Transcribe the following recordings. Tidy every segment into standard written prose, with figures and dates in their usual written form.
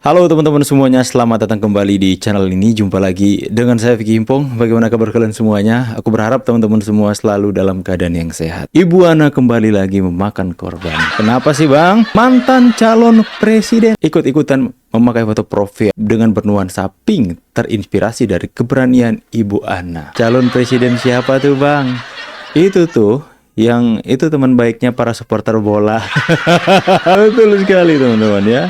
Halo teman-teman semuanya, selamat datang kembali di channel ini. Jumpa lagi dengan saya Vicky Himpong. Bagaimana kabar kalian semuanya? Aku berharap teman-teman semua selalu dalam keadaan yang sehat. Ibu Ana kembali lagi memakan korban. Kenapa sih bang? Mantan calon presiden ikut-ikutan memakai foto profil dengan bernuansa pink, terinspirasi dari keberanian Ibu Ana. Calon presiden siapa tuh bang? Itu tuh yang itu teman baiknya para supporter bola. Betul sekali teman-teman ya.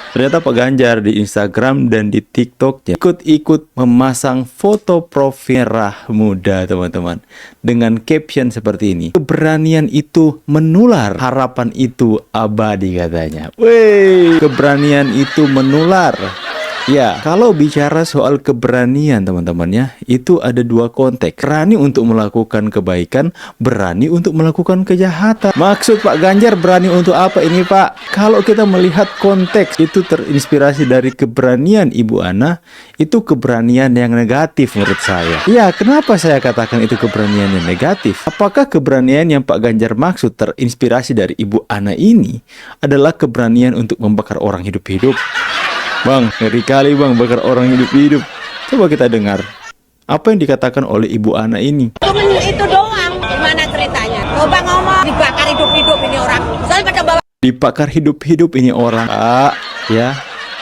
Ternyata Pak Ganjar di Instagram dan di TikTok ikut-ikut memasang foto profil merah muda teman-teman, dengan caption seperti ini: keberanian itu menular, harapan itu abadi katanya. Wey, keberanian itu menular. Ya, kalau bicara soal keberanian teman-teman ya, itu ada dua konteks. Berani untuk melakukan kebaikan, berani untuk melakukan kejahatan. Maksud Pak Ganjar berani untuk apa ini Pak? Kalau kita melihat konteks itu terinspirasi dari keberanian Ibu Ana, itu keberanian yang negatif menurut saya. Ya, kenapa saya katakan itu keberanian yang negatif? Apakah keberanian yang Pak Ganjar maksud terinspirasi dari Ibu Ana ini adalah keberanian untuk membakar orang hidup-hidup? Bang, ngeri kali bang, bakar orang hidup-hidup. Coba kita dengar apa yang dikatakan oleh Ibu Ana ini. Itu doang, gimana ceritanya? Coba ngomong, dibakar hidup-hidup ini orang. Soalnya pada bawa Dibakar hidup-hidup ini orang, ya.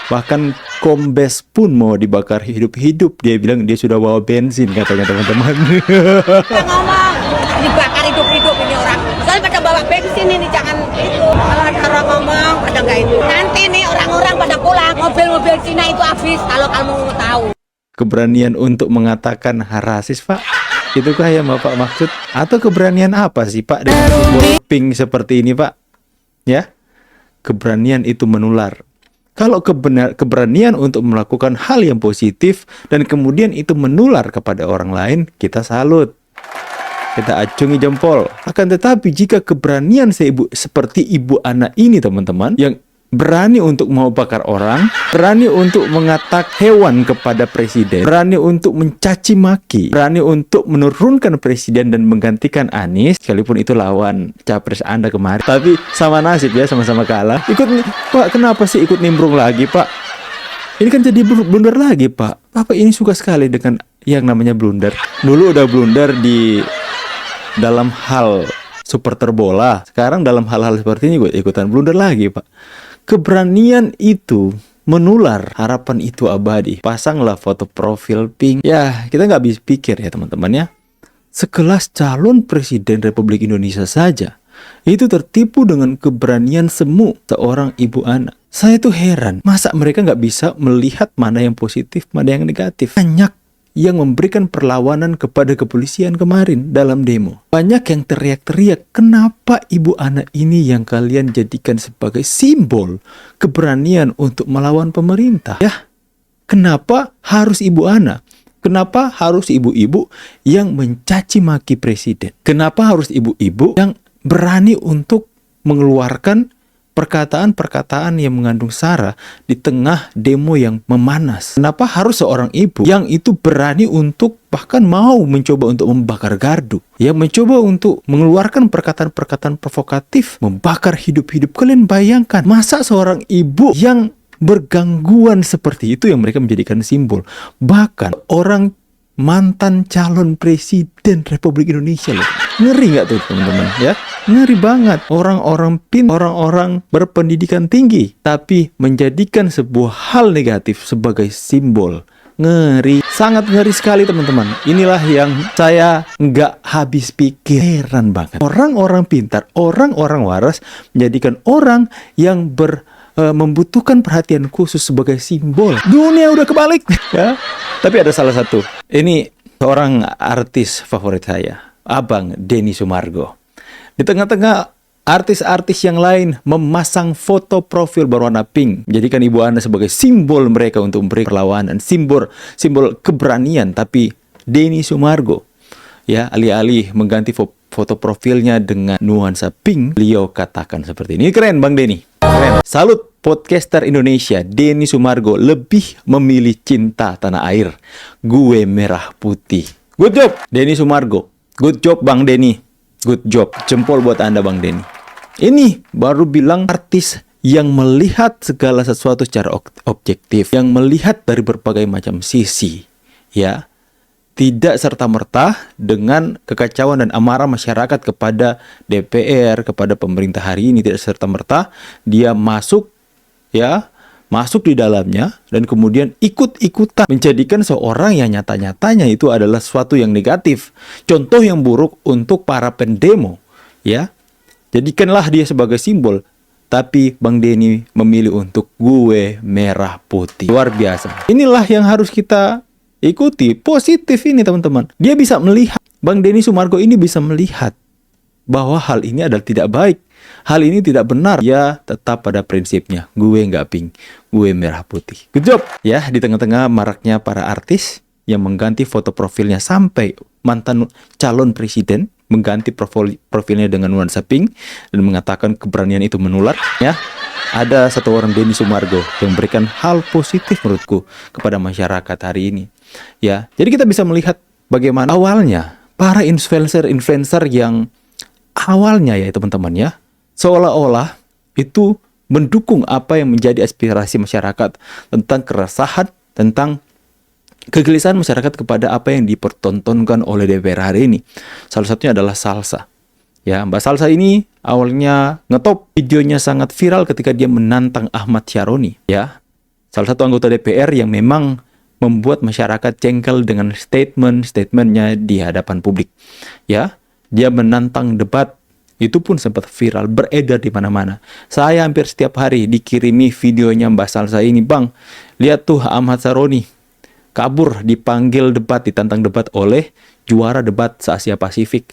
Bahkan Kombes pun mau dibakar hidup-hidup. Dia bilang dia sudah bawa bensin katanya teman-teman. ngomong, dibakar hidup-hidup ini orang. Soalnya pada bawa bensin ini, jangan itu. Kalau ada orang ngomong, pada nggak itu. Nanti nih orang-orang pada pulang, mobil-mobil Cina itu habis kalau kamu mau tahu. Keberanian untuk mengatakan rasis Pak, itukah yang Bapak maksud? Atau keberanian apa sih Pak dengan simbol pink seperti ini Pak? Ya, keberanian itu menular. Kalau keberanian untuk melakukan hal yang positif dan kemudian itu menular kepada orang lain, kita salut, kita acungi jempol. Akan tetapi jika keberanian seperti Ibu Ana ini teman-teman, yang berani untuk mau bakar orang, berani untuk mengatak hewan kepada presiden, berani untuk mencaci maki, berani untuk menurunkan presiden dan menggantikan Anies, sekalipun itu lawan capres Anda kemarin. Tapi sama nasib ya, sama-sama kalah. Pak, kenapa sih ikut nimbrung lagi Pak? Ini kan jadi blunder lagi Pak. Bapak ini suka sekali dengan yang namanya blunder. Dulu udah blunder di dalam hal supporter bola, sekarang dalam hal-hal seperti ini gue ikutan blunder lagi Pak. Keberanian itu menular, harapan itu abadi. Pasanglah foto profil pink. Ya, kita nggak bisa pikir ya teman-teman ya. Sekelas calon presiden Republik Indonesia saja itu tertipu dengan keberanian semu seorang Ibu Ana. Saya tuh heran, masa mereka nggak bisa melihat mana yang positif, mana yang negatif. Banyak yang memberikan perlawanan kepada kepolisian kemarin dalam demo. Banyak yang teriak-teriak, kenapa Ibu Ana ini yang kalian jadikan sebagai simbol keberanian untuk melawan pemerintah? Ya, kenapa harus Ibu Ana? Kenapa harus ibu-ibu yang mencaci maki presiden? Kenapa harus ibu-ibu yang berani untuk mengeluarkan perkataan-perkataan yang mengandung sara di tengah demo yang memanas? Kenapa harus seorang ibu yang itu berani untuk bahkan mau mencoba untuk membakar gardu, yang mencoba untuk mengeluarkan perkataan-perkataan provokatif, membakar hidup-hidup? Kalian bayangkan, masa seorang ibu yang bergangguan seperti itu yang mereka menjadikan simbol? Bahkan orang mantan calon presiden Republik Indonesia loh. Ngeri nggak tuh teman-teman ya? Ngeri banget. Orang-orang orang-orang berpendidikan tinggi tapi menjadikan sebuah hal negatif sebagai simbol. Ngeri, sangat ngeri sekali teman-teman. Inilah yang saya nggak habis pikir. Heran banget. Orang-orang pintar, orang-orang waras menjadikan orang yang membutuhkan perhatian khusus sebagai simbol. Dunia udah kebalik ya. Tapi ada salah satu. Ini seorang artis favorit saya, Abang Denny Sumargo. Di tengah-tengah artis-artis yang lain memasang foto profil berwarna pink, menjadikan Ibu Ana sebagai simbol mereka untuk memberi perlawanan, simbol keberanian. Tapi Denny Sumargo ya, alih-alih mengganti foto profilnya dengan nuansa pink, beliau katakan seperti ini. Keren Bang Denny, keren. Salut podcaster Indonesia, Denny Sumargo lebih memilih cinta tanah air. Gue merah putih. Good job Denny Sumargo. Good job Bang Denny. Good job. Jempol buat Anda Bang Denny. Ini baru bilang artis yang melihat segala sesuatu secara objektif, yang melihat dari berbagai macam sisi, ya. Tidak serta-merta dengan kekacauan dan amarah masyarakat kepada DPR, kepada pemerintah hari ini, tidak serta-merta dia masuk, ya, masuk di dalamnya dan kemudian ikut-ikutan menjadikan seorang yang nyata-nyatanya itu adalah sesuatu yang negatif, contoh yang buruk untuk para pendemo, ya. Jadikanlah dia sebagai simbol. Tapi Bang Denny memilih untuk gue merah putih. Luar biasa. Inilah yang harus kita ikuti. Positif ini teman-teman. Dia bisa melihat. Bang Denny Sumargo ini bisa melihat bahwa hal ini adalah tidak baik. Hal ini tidak benar. Dia tetap pada prinsipnya. Gue nggak pink. Gue merah putih. Good job. Ya, di tengah-tengah maraknya para artis yang mengganti foto profilnya sampai mantan calon presiden mengganti profilnya dengan nuansa pink dan mengatakan keberanian itu menular, ya. Ada satu orang, Denny Sumargo, yang memberikan hal positif menurutku kepada masyarakat hari ini, ya. Jadi kita bisa melihat bagaimana awalnya para influencer yang awalnya, ya teman-teman, ya, seolah-olah itu mendukung apa yang menjadi aspirasi masyarakat tentang keresahan, tentang kegelisahan masyarakat kepada apa yang dipertontonkan oleh DPR hari ini. Salah satunya adalah Salsa. Ya, Mbak Salsa ini awalnya ngetop, videonya sangat viral ketika dia menantang Ahmad Syaroni. Ya, salah satu anggota DPR yang memang membuat masyarakat jengkel dengan statementnya di hadapan publik. Ya, dia menantang debat. Itu pun sempat viral, beredar di mana-mana. Saya hampir setiap hari dikirimi videonya Mbak Salsa ini. Bang, lihat tuh Ahmad Syaroni kabur, dipanggil debat, ditantang debat oleh juara debat se-Asia Pasifik.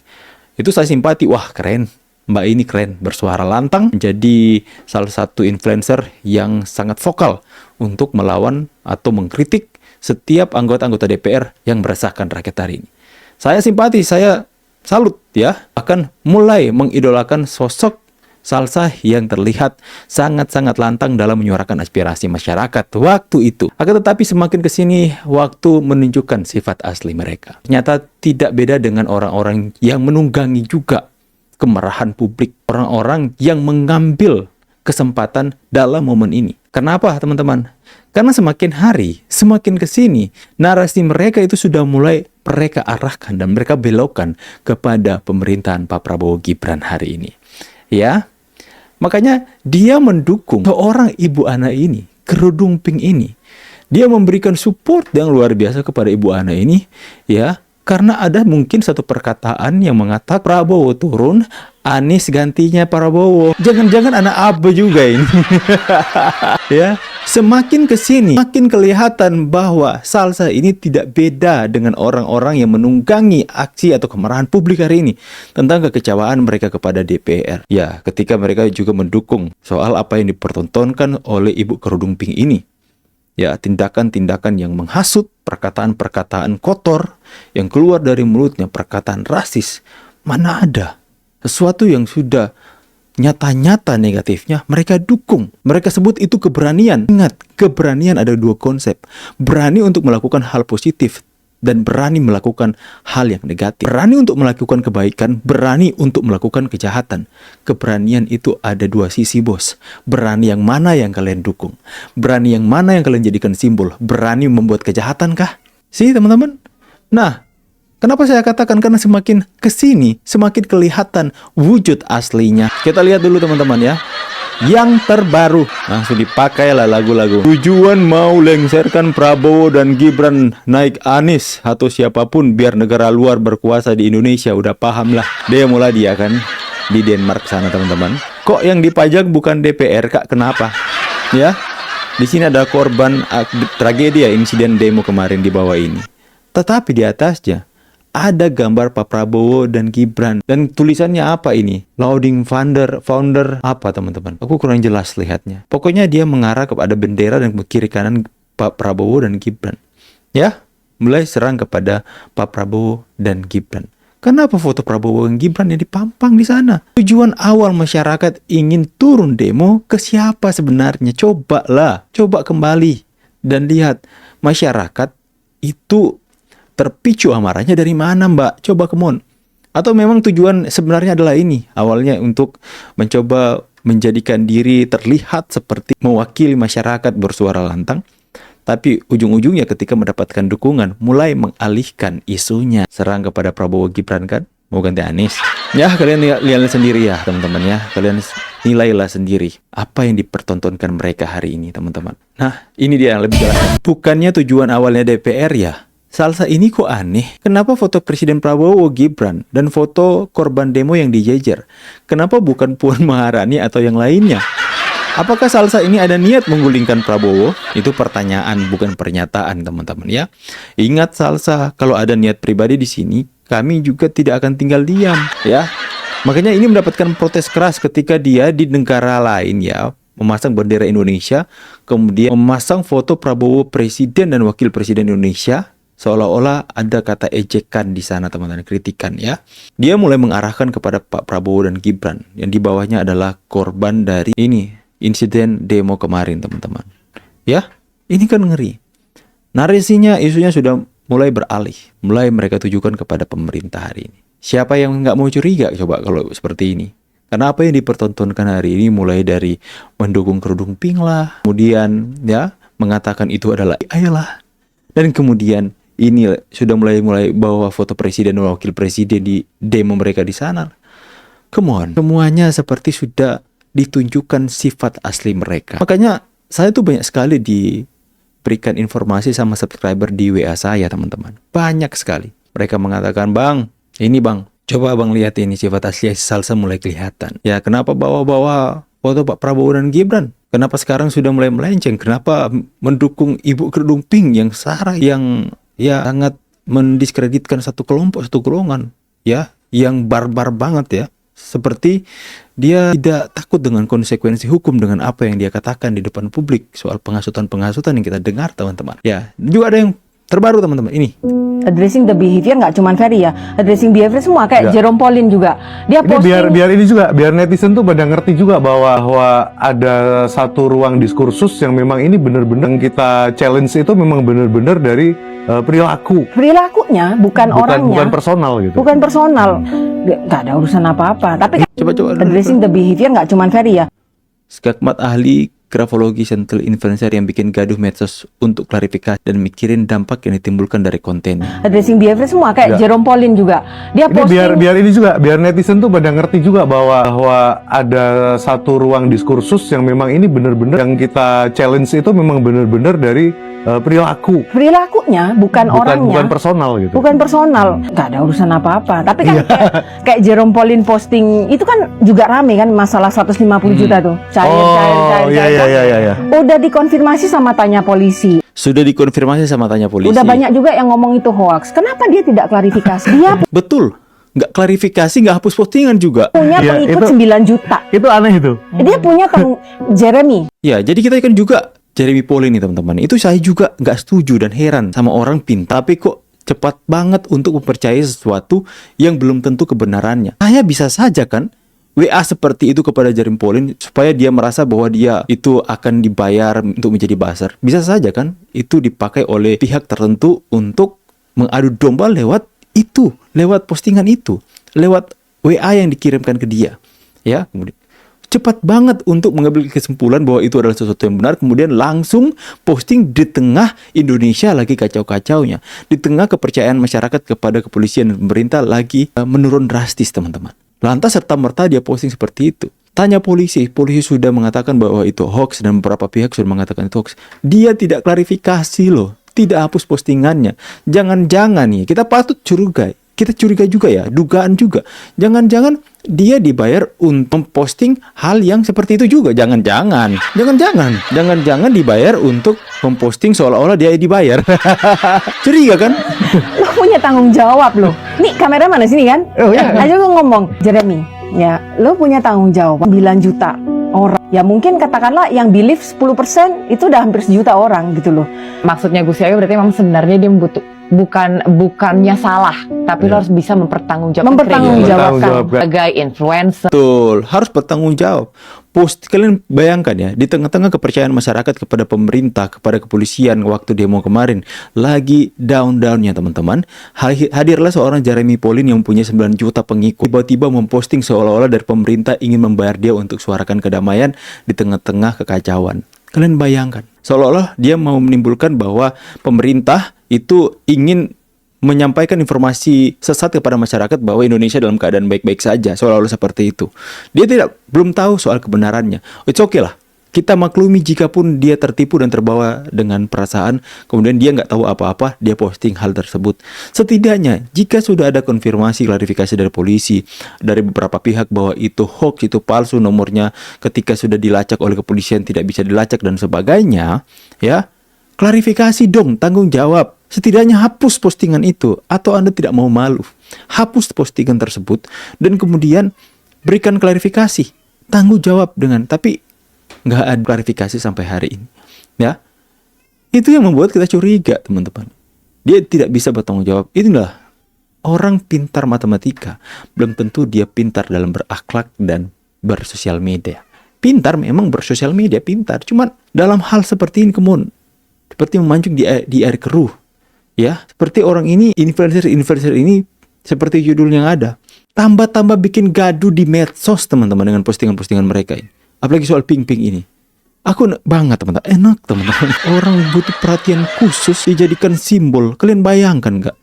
Itu saya simpati, wah keren, Mbak ini keren, bersuara lantang, menjadi salah satu influencer yang sangat vokal untuk melawan atau mengkritik setiap anggota-anggota DPR yang meresahkan rakyat hari ini. Saya simpati, saya salut, ya, akan mulai mengidolakan sosok Salsa yang terlihat sangat-sangat lantang dalam menyuarakan aspirasi masyarakat waktu itu. Akan tetapi semakin kesini waktu menunjukkan sifat asli mereka. Ternyata tidak beda dengan orang-orang yang menunggangi juga kemarahan publik. Orang-orang yang mengambil kesempatan dalam momen ini. Kenapa teman-teman? Karena semakin hari, semakin kesini, narasi mereka itu sudah mulai mereka arahkan dan mereka belokkan kepada pemerintahan Pak Prabowo Gibran hari ini. Ya, makanya dia mendukung seorang ibu Ana ini, kerudung pink ini. Dia memberikan support yang luar biasa kepada ibu Ana ini, ya, karena ada mungkin satu perkataan yang mengatakan Prabowo turun, Anies gantinya Prabowo. Jangan-jangan anak Abe juga ini. Ya, semakin kesini, makin kelihatan bahwa Salsa ini tidak beda dengan orang-orang yang menunggangi aksi atau kemarahan publik hari ini tentang kekecewaan mereka kepada DPR. Ya, ketika mereka juga mendukung soal apa yang dipertontonkan oleh ibu kerudung pink ini. Ya, tindakan-tindakan yang menghasut, perkataan-perkataan kotor yang keluar dari mulutnya, perkataan rasis. Mana ada sesuatu yang sudah nyata-nyata negatifnya mereka dukung. Mereka sebut itu keberanian. Ingat, keberanian ada dua konsep. Berani untuk melakukan hal positif dan berani melakukan hal yang negatif. Berani untuk melakukan kebaikan, berani untuk melakukan kejahatan. Keberanian itu ada dua sisi, bos. Berani yang mana yang kalian dukung? Berani yang mana yang kalian jadikan simbol? Berani membuat kejahatan kah? Sih, teman-teman? Nah, kenapa saya katakan? Karena semakin kesini, semakin kelihatan wujud aslinya. Kita lihat dulu teman-teman ya. Yang terbaru, langsung dipakailah lagu-lagu. Tujuan mau lengserkan Prabowo dan Gibran naik Anies atau siapapun biar negara luar berkuasa di Indonesia. Udah paham lah. Dia mulai dia kan di Denmark sana teman-teman. Kok yang dipajak bukan DPR, Kak? Kenapa? Ya, di sini ada korban tragedi ya, insiden demo kemarin di bawah ini. Tetapi di atasnya ada gambar Pak Prabowo dan Gibran. Dan tulisannya apa ini? Loading founder apa teman-teman? Aku kurang jelas lihatnya. Pokoknya dia mengarah kepada bendera dan kiri kanan Pak Prabowo dan Gibran. Ya, mulai serang kepada Pak Prabowo dan Gibran. Kenapa foto Prabowo dan Gibran yang dipampang di sana? Tujuan awal masyarakat ingin turun demo ke siapa sebenarnya? Coba kembali dan lihat masyarakat itu terpicu amarahnya dari mana, Mbak? Coba come on. Atau memang tujuan sebenarnya adalah ini, awalnya untuk mencoba menjadikan diri terlihat seperti mewakili masyarakat bersuara lantang, tapi ujung-ujungnya ketika mendapatkan dukungan mulai mengalihkan isunya serang kepada Prabowo Gibran kan, mau ganti Anies. Ya kalian lihat sendiri ya teman-teman ya, kalian nilailah sendiri apa yang dipertontonkan mereka hari ini teman-teman. Nah ini dia yang lebih jelas. Bukannya tujuan awalnya DPR ya. Salsa ini kok aneh, kenapa foto Presiden Prabowo Gibran dan foto korban demo yang dijejer? Kenapa bukan Puan Maharani atau yang lainnya? Apakah Salsa ini ada niat menggulingkan Prabowo? Itu pertanyaan bukan pernyataan teman-teman ya. Ingat Salsa, kalau ada niat pribadi di sini, kami juga tidak akan tinggal diam ya. Makanya ini mendapatkan protes keras ketika dia di negara lain ya, memasang bendera Indonesia, kemudian memasang foto Prabowo Presiden dan Wakil Presiden Indonesia, seolah-olah ada kata ejekan di sana teman-teman, kritikan ya. Dia mulai mengarahkan kepada Pak Prabowo dan Gibran yang di bawahnya adalah korban dari ini insiden demo kemarin teman-teman. Ya, ini kan ngeri. Narasinya, isunya sudah mulai beralih, mulai mereka tujukan kepada pemerintah hari ini. Siapa yang nggak mau curiga coba kalau seperti ini? Karena apa yang dipertontonkan hari ini mulai dari mendukung kerudung pink lah, kemudian ya mengatakan itu adalah ayalah, dan kemudian ini sudah mulai bawa foto presiden dan wakil presiden di demo mereka di sana. Come on, semuanya seperti sudah ditunjukkan sifat asli mereka. Makanya saya tuh banyak sekali diberikan informasi sama subscriber di WA saya teman-teman. Banyak sekali. Mereka mengatakan, "Bang, ini bang, coba bang lihat ini sifat asli Salsa mulai kelihatan. Ya kenapa bawa-bawa foto Pak Prabowo dan Gibran? Kenapa sekarang sudah mulai melenceng? Kenapa mendukung ibu kerudung pink yang sara, yang ya sangat mendiskreditkan satu kelompok, satu golongan, ya, yang barbar banget ya. Seperti dia tidak takut dengan konsekuensi hukum dengan apa yang dia katakan di depan publik soal penghasutan-penghasutan yang kita dengar teman-teman. Ya, juga ada yang terbaru teman-teman ini. Addressing the behavior nggak cuma Ferry ya, addressing behavior semua kayak Jerome Pauline juga. Dia ini posting biar ini juga biar netizen tuh pada ngerti juga bahwa ada satu ruang diskursus yang memang ini benar-benar yang kita challenge itu memang benar-benar dari perilakunya bukan orangnya, bukan personal gitu. bukan personal, nggak ada urusan apa-apa. Tapi Coba addressing the behavior nggak cuma Ferry ya. Skakmat ahli grafologi sentil influencer yang bikin gaduh medsos untuk klarifikasi dan mikirin dampak yang ditimbulkan dari kontennya. Addressing behavior semua kayak Jerome Pauline juga. Dia Ini posting biar ini juga biar netizen tuh pada ngerti juga bahwa ada satu ruang diskursus yang memang ini benar-benar yang kita challenge itu memang benar-benar dari perilakunya bukan orangnya, bukan personal gitu. bukan personal, nggak ada urusan apa-apa. Tapi kan kayak Jerome Pauline posting itu kan juga rame kan masalah 150 juta tuh cair. Iya. Udah dikonfirmasi sama tanya polisi. Sudah dikonfirmasi sama tanya polisi. Udah banyak juga yang ngomong itu hoax. Kenapa dia tidak klarifikasi? Dia Betul. Nggak klarifikasi, nggak hapus postingan juga. punya Iya, pengikut itu- 9 juta. Itu aneh itu. Dia punya Jeremy. Ya, jadi kita kan juga Jeremy Pauline nih teman-teman. Itu saya juga nggak setuju dan heran sama orang pintar, tapi kok cepat banget untuk mempercayai sesuatu yang belum tentu kebenarannya. Saya bisa saja kan WA seperti itu kepada Jeremy Pauline supaya dia merasa bahwa dia itu akan dibayar untuk menjadi buzzer. Bisa saja kan itu dipakai oleh pihak tertentu untuk mengadu domba lewat itu, lewat postingan itu, lewat WA yang dikirimkan ke dia. Ya, kemudian cepat banget untuk mengambil kesimpulan bahwa itu adalah sesuatu yang benar, kemudian langsung posting di tengah Indonesia lagi kacau-kacaunya, di tengah kepercayaan masyarakat kepada kepolisian dan pemerintah lagi menurun drastis teman-teman. Lantas serta-merta dia posting seperti itu. Tanya polisi sudah mengatakan bahwa itu hoax dan beberapa pihak sudah mengatakan itu hoax. Dia tidak klarifikasi loh, tidak hapus postingannya. Jangan-jangan nih, kita patut curiga. Kita curiga juga ya, dugaan juga. Jangan-jangan dia dibayar untuk memposting hal yang seperti itu juga. Jangan-jangan dibayar untuk memposting seolah-olah dia dibayar. Curiga kan? Lo punya tanggung jawab lo. Nih kamera mana sini kan? Oh, iya. Aja gue ngomong, Jeremy, ya lo punya tanggung jawab 9 juta orang. Ya mungkin katakanlah yang believe 10% itu udah hampir 1 juta orang gitu loh. Maksudnya Gus Yahya berarti memang sebenarnya dia bukannya salah, tapi lo harus bisa mempertanggungjawabkan Mempertanggungjawabkan. sebagai influencer. Betul, harus bertanggung jawab. post, kalian bayangkan ya, di tengah-tengah kepercayaan masyarakat kepada pemerintah, kepada kepolisian waktu demo kemarin lagi down-downnya teman-teman, hadirlah seorang Jeremy Pauline yang punya 9 juta pengikut, tiba-tiba memposting seolah-olah dari pemerintah ingin membayar dia untuk suarakan kedamaian di tengah-tengah kekacauan. Kalian bayangkan, seolah-olah dia mau menimbulkan bahwa pemerintah itu ingin menyampaikan informasi sesat kepada masyarakat bahwa Indonesia dalam keadaan baik-baik saja, seolah-olah seperti itu. Dia belum tahu soal kebenarannya. It's okay lah. Kita maklumi jika pun dia tertipu dan terbawa dengan perasaan, kemudian dia nggak tahu apa-apa, dia posting hal tersebut. Setidaknya, jika sudah ada konfirmasi, klarifikasi dari polisi, dari beberapa pihak bahwa itu hoax, itu palsu nomornya, ketika sudah dilacak oleh kepolisian tidak bisa dilacak dan sebagainya, ya, klarifikasi dong, tanggung jawab. Setidaknya hapus postingan itu, atau Anda tidak mau malu. Hapus postingan tersebut, dan kemudian berikan klarifikasi. Tanggung jawab dengan, tapi nggak ada klarifikasi sampai hari ini. Ya, itu yang membuat kita curiga, teman-teman. Dia tidak bisa bertanggung jawab. Itulah orang pintar matematika. Belum tentu dia pintar dalam berakhlak dan bersosial media. Pintar memang bersosial media, pintar. Cuman dalam hal seperti ini, seperti memancung di air keruh. Ya, seperti orang ini, influencer ini, seperti judul yang ada. Tambah-tambah bikin gaduh di medsos, teman-teman, dengan postingan-postingan mereka ini. Apalagi soal ping-ping ini. Aku banget, teman-teman. Enak, teman-teman. Orang butuh perhatian khusus dijadikan simbol. Kalian bayangkan nggak?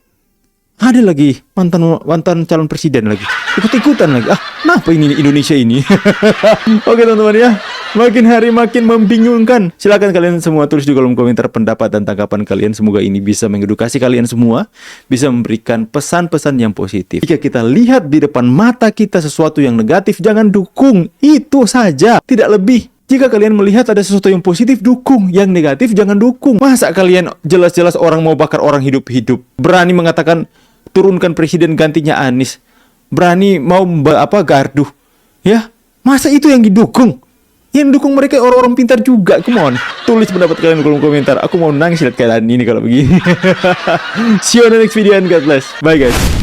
Ada lagi mantan calon presiden lagi. Ikut-ikutan lagi. Kenapa ini Indonesia ini? Oke, teman-teman ya. Makin hari makin membingungkan. Silakan kalian semua tulis di kolom komentar pendapat dan tanggapan kalian. Semoga ini bisa mengedukasi kalian semua, bisa memberikan pesan-pesan yang positif. Jika kita lihat di depan mata kita sesuatu yang negatif, jangan dukung. Itu saja, tidak lebih. Jika kalian melihat ada sesuatu yang positif, dukung. Yang negatif, jangan dukung. Masa kalian jelas-jelas orang mau bakar orang hidup-hidup, berani mengatakan turunkan presiden gantinya Anies, berani mau garduh, ya? Masa itu yang didukung? Yang dukung mereka orang-orang pintar juga. Come on, tulis pendapat kalian di kolom komentar. Aku mau nangis lihat kalian ini kalau begini. See you on the next video and God bless. Bye guys.